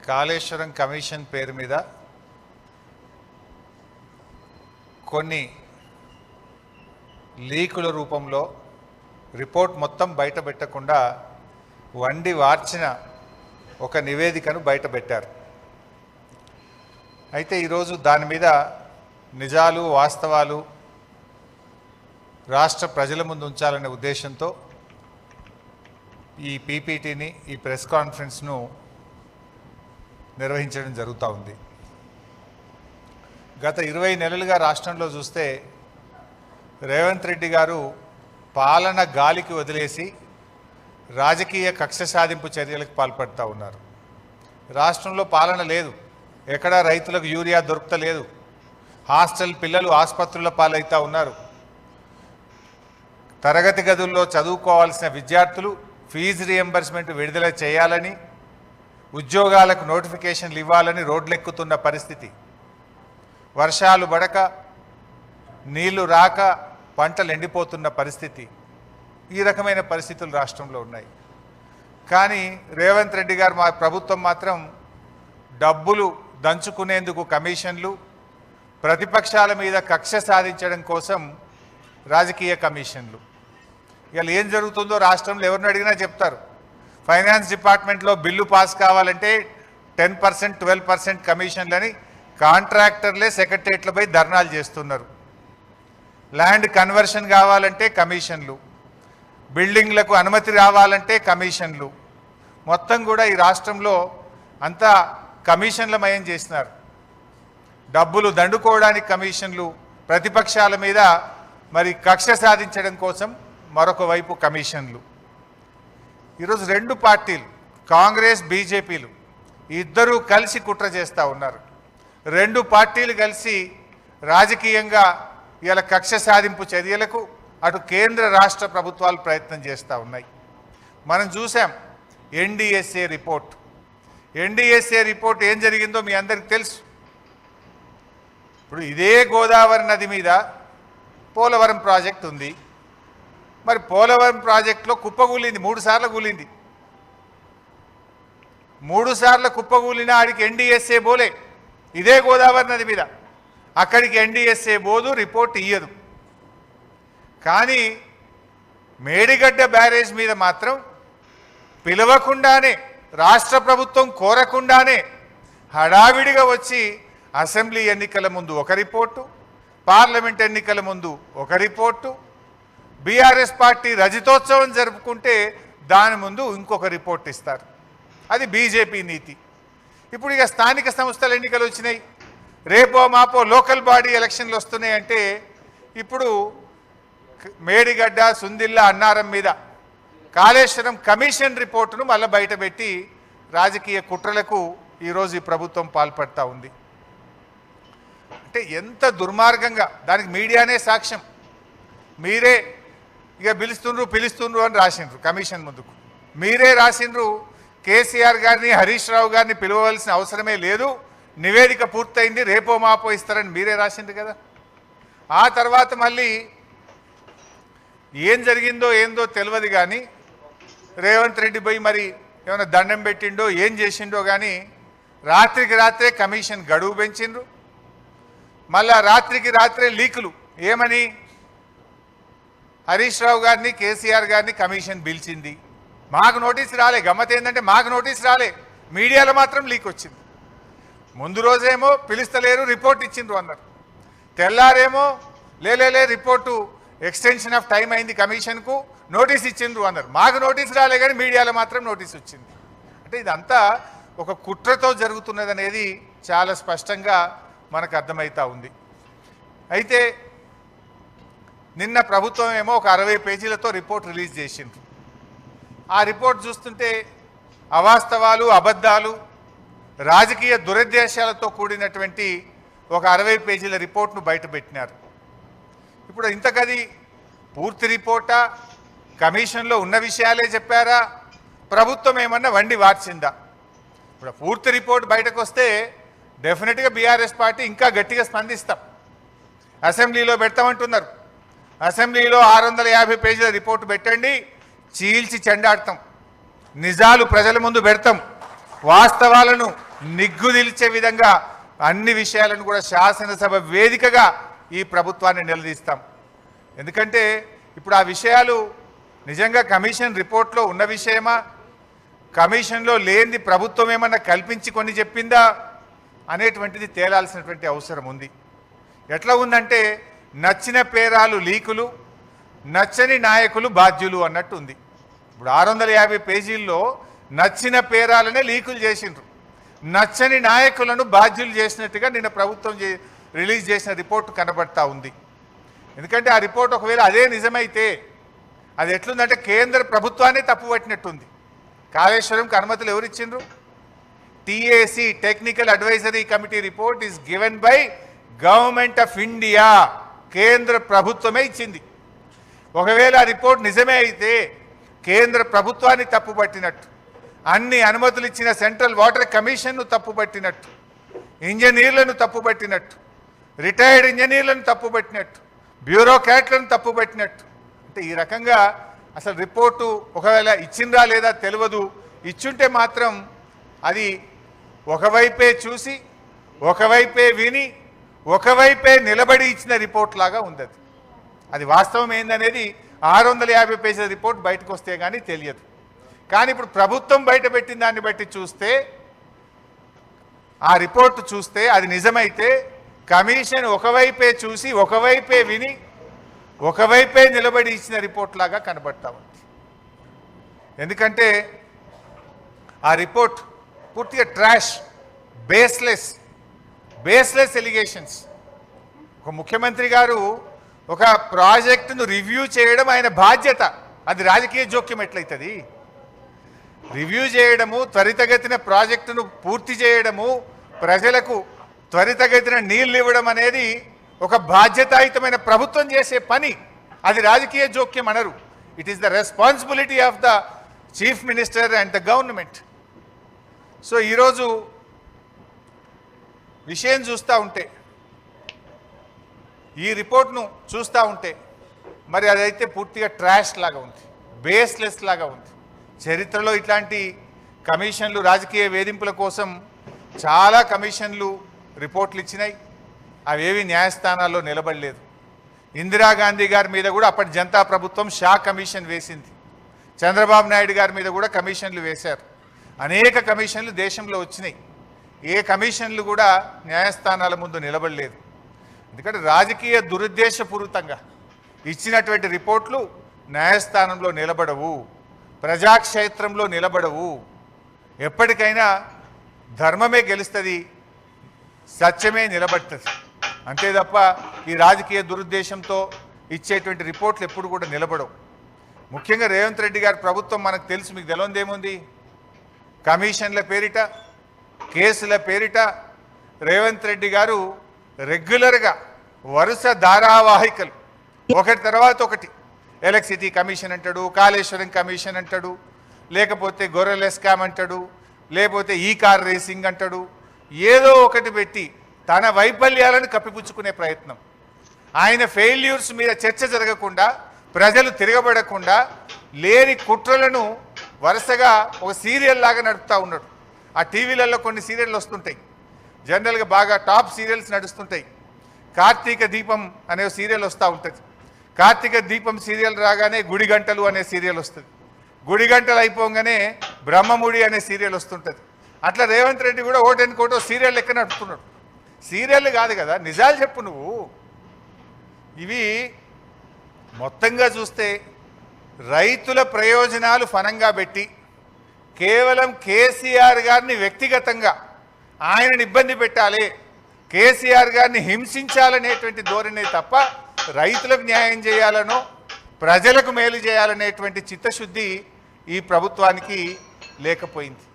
Kaleshwaram commission పేరు మీద కొన్ని లీకుల రూపంలో రిపోర్ట్ మొత్తం బయట పెట్టకుండా వండి వార్చిన ఒక నివేదికను బయట పెట్టారు. అయితే ఈరోజు దాని మీద నిజాలు వాస్తవాలు రాష్ట్ర ప్రజల ముందు ఉంచాలనే ఉద్దేశంతో ఈ పీపీటీని ఈ ప్రెస్ కాన్ఫరెన్స్ను నిర్వహించడం జరుగుతూ ఉంది. గత 20 నెలలుగా రాష్ట్రంలో చూస్తే రేవంత్ రెడ్డి గారు పాలన గాలికి వదిలేసి రాజకీయ కక్ష సాధింపు చర్యలకు పాల్పడుతూ ఉన్నారు. రాష్ట్రంలో పాలన లేదు, ఎక్కడా రైతులకు యూరియా దొరుకుతలేదు, హాస్టల్ పిల్లలు ఆసుపత్రుల పాలవుతూ ఉన్నారు, తరగతి గదుల్లో చదువుకోవాల్సిన విద్యార్థులు ఫీజు రియంబర్స్మెంట్ విడుదల చేయాలని, ఉద్యోగాలకు నోటిఫికేషన్లు ఇవ్వాలని రోడ్లెక్కుతున్న పరిస్థితి, వర్షాలు పడక నీళ్లు రాక పంటలు ఎండిపోతున్న పరిస్థితి, ఈ రకమైన పరిస్థితులు రాష్ట్రంలో ఉన్నాయి. కానీ రేవంత్ రెడ్డి గారు మా ప్రభుత్వం మాత్రం డబ్బులు దంచుకునేందుకు కమిషన్లు, ప్రతిపక్షాల మీద కక్ష సాధించడం కోసం రాజకీయ కమిషన్లు. ఇవాళ ఏం జరుగుతుందో రాష్ట్రంలో ఎవరిని అడిగినా చెప్తారు. ఫైనాన్స్ డిపార్ట్మెంట్లో బిల్లు పాస్ కావాలంటే 10%, 12% కమిషన్లని కాంట్రాక్టర్లే సెక్రటరియట్లపై ధర్నాలు చేస్తున్నారు. ల్యాండ్ కన్వర్షన్ కావాలంటే కమిషన్లు, బిల్డింగ్లకు అనుమతి రావాలంటే కమిషన్లు, మొత్తం కూడా ఈ రాష్ట్రంలో అంతా కమిషన్లమయం చేసినారు. డబ్బులు దండుకోవడానికి కమిషన్లు, ప్రతిపక్షాల మీద మరి కక్ష సాధించడం కోసం మరొక వైపు కమిషన్లు. ఈరోజు 2 పార్టీలు కాంగ్రెస్ బీజేపీలు ఇద్దరూ కలిసి కుట్ర చేస్తూ ఉన్నారు. 2 పార్టీలు కలిసి రాజకీయంగా ఇలా కక్ష సాధింపు చర్యలకు అటు కేంద్ర రాష్ట్ర ప్రభుత్వాలు ప్రయత్నం చేస్తూ ఉన్నాయి. మనం చూసాం ఎన్డీఎస్ఏ రిపోర్ట్. ఎన్డీఎస్ఏ రిపోర్ట్ ఏం జరిగిందో మీ అందరికీ తెలుసు. ఇప్పుడు ఇదే గోదావరి నది మీద పోలవరం ప్రాజెక్ట్ ఉంది. మరి పోలవరం ప్రాజెక్టులో కుప్పగూలింది, 3 సార్లు కూలింది. 3 సార్లు కుప్పగూలిన ఆడికి ఎన్డీఎస్ఏ పోలే. ఇదే గోదావరి నది మీద అక్కడికి ఎన్డీఎస్ఏ పోదు, రిపోర్ట్ ఇయ్యదు. కానీ మేడిగడ్డ బ్యారేజ్ మీద మాత్రం పిలవకుండానే, రాష్ట్ర ప్రభుత్వం కోరకుండానే హడావిడిగా వచ్చి అసెంబ్లీ ఎన్నికల ముందు ఒక రిపోర్టు, పార్లమెంట్ ఎన్నికల ముందు ఒక రిపోర్టు, బీఆర్ఎస్ పార్టీ రజతోత్సవం జరుపుకుంటే దాని ముందు ఇంకొక రిపోర్ట్ ఇస్తారు. అది బీజేపీ నీతి. ఇప్పుడు ఇక స్థానిక సంస్థల ఎన్నికలు వచ్చినాయి, రేపో మాపో లోకల్ బాడీ ఎలక్షన్లు వస్తున్నాయంటే ఇప్పుడు మేడిగడ్డ, సుందిల్లా, అన్నారం మీద కాళేశ్వరం కమిషన్ రిపోర్టును మళ్ళీ బయటపెట్టి రాజకీయ కుట్రలకు ఈరోజు ఈ ప్రభుత్వం పాల్పడతా ఉంది. అంటే ఎంత దుర్మార్గంగా, దానికి మీడియానే సాక్ష్యం. మీరే ఇక పిలుస్తుండ్రు అని రాసిండ్రు కమిషన్ ముందుకు. మీరే రాసిండ్రు కేసీఆర్ గారిని, హరీష్ రావు గారిని పిలవవలసిన అవసరమే లేదు, నివేదిక పూర్తయింది, రేపో మాపో ఇస్తారని మీరే రాసిండ్రు కదా. ఆ తర్వాత మళ్ళీ ఏం జరిగిందో ఏందో తెలియదు కానీ రేవంత్ రెడ్డి పోయి మరి ఏమైనా దండం పెట్టిండో ఏం చేసిండో కానీ రాత్రికి రాత్రే కమిషన్ గడువు పెంచిండ్రు. మళ్ళా రాత్రికి రాత్రే లీకులు. ఏమని? హరీష్ రావు గారిని, కేసీఆర్ గారిని కమిషన్ పిలిచింది, మాకు నోటీస్ రాలే. గమ్మత్ ఏంటంటే మాకు నోటీస్ రాలే, మీడియాలో మాత్రం లీక్ వచ్చింది. ముందు రోజేమో పిలుస్తలేరు, రిపోర్ట్ ఇచ్చిండ్రు అన్నారు. తెల్లారేమో లే రిపోర్టు ఎక్స్టెన్షన్ ఆఫ్ టైం అయింది కమిషన్కు, నోటీస్ ఇచ్చిండ్రు అన్నారు. మాకు నోటీస్ రాలే కానీ మీడియాలో మాత్రం నోటీస్ వచ్చింది. అంటే ఇదంతా ఒక కుట్రతో జరుగుతున్నదనేది చాలా స్పష్టంగా మనకు అర్థమవుతూ ఉంది. అయితే నిన్న ప్రభుత్వం ఏమో ఒక 60 పేజీలతో రిపోర్ట్ రిలీజ్ చేసిండ్రు. ఆ రిపోర్ట్ చూస్తుంటే అవాస్తవాలు, అబద్ధాలు, రాజకీయ దురుద్దేశాలతో కూడినటువంటి ఒక 60 పేజీల రిపోర్ట్ను బయటపెట్టినారు. ఇప్పుడు ఇంతకది పూర్తి రిపోర్టా, కమిషన్లో ఉన్న విషయాలే చెప్పారా, ప్రభుత్వం ఏమన్నా వండి వార్చిందా? ఇప్పుడు పూర్తి రిపోర్ట్ బయటకు వస్తే డెఫినెట్గా బీఆర్ఎస్ పార్టీ ఇంకా గట్టిగా స్పందిస్తాం. అసెంబ్లీలో పెడతామంటున్నారు. అసెంబ్లీలో 650 పేజీల రిపోర్టు పెట్టండి, చీల్చి చెండాడతాం, నిజాలు ప్రజల ముందు పెడతాం, వాస్తవాలను నిగ్గుదిల్చే విధంగా అన్ని విషయాలను కూడా శాసనసభ వేదికగా ఈ ప్రభుత్వాన్ని నిలదీస్తాం. ఎందుకంటే ఇప్పుడు ఆ విషయాలు నిజంగా కమిషన్ రిపోర్ట్లో ఉన్న విషయమా, కమిషన్లో లేనిది ప్రభుత్వం ఏమన్నా కల్పించి కొన్ని చెప్పిందా అనేటువంటిది తేలాల్సినటువంటి అవసరం ఉంది. ఎట్లా ఉందంటే నచ్చిన పేరాలు లీకులు, నచ్చని నాయకులు బాధ్యులు అన్నట్టు ఉంది. ఇప్పుడు 650 పేజీల్లో నచ్చిన పేరాలనే లీకులు చేసిండ్రు, నచ్చని నాయకులను బాధ్యులు చేసినట్టుగా నిన్న ప్రభుత్వం రిలీజ్ చేసిన రిపోర్టు కనబడతా ఉంది. ఎందుకంటే ఆ రిపోర్ట్ ఒకవేళ అదే నిజమైతే అది ఎట్లుందంటే కేంద్ర ప్రభుత్వాన్ని తప్పుపట్టినట్టుంది. కాళేశ్వరంకి అనుమతులు ఎవరు ఇచ్చిండ్రు? TAC technical advisory committee report is given by government of India, కేంద్ర ప్రభుత్వమే ఇచ్చింది. ఒకవేళ ఆ రిపోర్ట్ నిజమే అయితే కేంద్ర ప్రభుత్వాన్ని తప్పుపట్టినట్టు, అన్ని అనుమతులు ఇచ్చిన సెంట్రల్ వాటర్ కమిషన్ను తప్పుపట్టినట్టు, ఇంజనీర్లను తప్పుపట్టినట్టు, రిటైర్డ్ ఇంజనీర్లను తప్పుపట్టినట్టు, బ్యూరోక్రాట్లను తప్పుపట్టినట్టు. అంటే ఈ రకంగా అసలు రిపోర్టు ఒకవేళ ఇచ్చిందా లేదా తెలియదు. ఇచ్చుంటే మాత్రం అది ఒకవైపే చూసి, ఒకవైపే విని, ఒకవైపే నిలబడి ఇచ్చిన రిపోర్ట్ లాగా ఉంది. అది వాస్తవం ఏందనేది 650 పేజీల రిపోర్ట్ బయటకు వస్తే కానీ తెలియదు. కానీ ఇప్పుడు ప్రభుత్వం బయట పెట్టిన దాన్ని బట్టి చూస్తే, ఆ రిపోర్టు చూస్తే అది నిజమైతే కమిషన్ ఒకవైపే చూసి, ఒకవైపే విని, ఒకవైపే నిలబడి ఇచ్చిన రిపోర్ట్ లాగా కనబడతా ఉంది. ఎందుకంటే ఆ రిపోర్ట్ పూర్తిగా ట్రాష్, బేస్లెస్ ఎలిగేషన్స్. ఒక ముఖ్యమంత్రి గారు ఒక ప్రాజెక్టును రివ్యూ చేయడం ఆయన బాధ్యత. అది రాజకీయ జోక్యం ఎట్లయితుంది? రివ్యూ చేయడము, త్వరితగతిన ప్రాజెక్టును పూర్తి చేయడము, ప్రజలకు త్వరితగతిన నీళ్లు ఇవ్వడం అనేది ఒక బాధ్యతాయుతమైన ప్రభుత్వం చేసే పని. అది రాజకీయ జోక్యం అనరు. It is the responsibility of the chief minister and the government. So ఈరోజు విషయం చూస్తూ ఉంటే, ఈ రిపోర్ట్ను చూస్తూ ఉంటే మరి అదైతే పూర్తిగా ట్రాష్ లాగా ఉంది, బేస్లెస్ లాగా ఉంది. చరిత్రలో ఇట్లాంటి కమిషన్లు రాజకీయ వేధింపుల కోసం చాలా కమిషన్లు రిపోర్ట్లు ఇచ్చినాయి. అవేవి న్యాయస్థానాల్లో నిలబడలేదు. ఇందిరాగాంధీ గారి మీద కూడా అప్పటి జనతా ప్రభుత్వం షా కమిషన్ వేసింది. చంద్రబాబు నాయుడు గారి మీద కూడా కమిషన్లు వేశారు. అనేక కమిషన్లు దేశంలో వచ్చినాయి. ఏ కమిషన్లు కూడా న్యాయస్థానాల ముందు నిలబడలేదు. ఎందుకంటే రాజకీయ దురుద్దేశపూరితంగా ఇచ్చినటువంటి రిపోర్ట్లు న్యాయస్థానంలో నిలబడవు, ప్రజాక్షేత్రంలో నిలబడవు. ఎప్పటికైనా ధర్మమే గెలుస్తుంది, సత్యమే నిలబడుతుంది. అంతే తప్ప ఈ రాజకీయ దురుద్దేశంతో ఇచ్చేటువంటి రిపోర్ట్లు ఎప్పుడు కూడా నిలబడవు. ముఖ్యంగా రేవంత్ రెడ్డి గారి ప్రభుత్వం మనకు తెలుసు, మీకు తెలియదేముంది? కమిషన్ల పేరిట, కేసుల పేరిట రేవంత్ రెడ్డి గారు రెగ్యులర్గా వరుస ధారావాహికలు ఒకటి తర్వాత ఒకటి, ఎలక్ట్రిసిటీ కమిషన్ అంటాడు, కాళేశ్వరం కమిషన్ అంటాడు, లేకపోతే గొర్రెల స్కామ్ అంటాడు, లేకపోతే ఈ కార్ రేసింగ్ అంటాడు. ఏదో ఒకటి పెట్టి తన వైఫల్యాలను కప్పిపుచ్చుకునే ప్రయత్నం. ఆయన ఫెయిల్యూర్స్ మీద చర్చ జరగకుండా, ప్రజలు తిరగబడకుండా లేని కుట్రలను వరుసగా ఒక సీరియల్ లాగా నడుపుతూ ఉన్నాడు. ఆ టీవీలలో కొన్ని సీరియళ్ళు వస్తుంటాయి, జనరల్గా బాగా టాప్ సీరియల్స్ నడుస్తుంటాయి. కార్తీక దీపం అనే సీరియల్ వస్తూ ఉంటుంది. కార్తీక దీపం సీరియల్ రాగానే గుడి గంటలు అనే సీరియల్ వస్తుంది. గుడి గంటలు అయిపోగానే బ్రహ్మముడి అనే సీరియల్ వస్తుంటుంది. అట్లా రేవంత్ రెడ్డి కూడా ఓటెన్కోటో సీరియల్ లెక్క నడుపుతున్నాడు. సీరియల్ కాదు కదా, నిజాలు చెప్పు నువ్వు. ఇవి మొత్తంగా చూస్తే రైతుల ప్రయోజనాలు ఫనంగా పెట్టి కేవలం కేసీఆర్ గారిని వ్యక్తిగతంగా ఆయనని ఇబ్బంది పెట్టాలి, కేసీఆర్ గారిని హింసించాలనేటువంటి ధోరణి తప్ప రైతులకు న్యాయం చేయాలనో ప్రజలకు మేలు చేయాలనేటువంటి చిత్తశుద్ధి ఈ ప్రభుత్వానికి లేకపోయింది.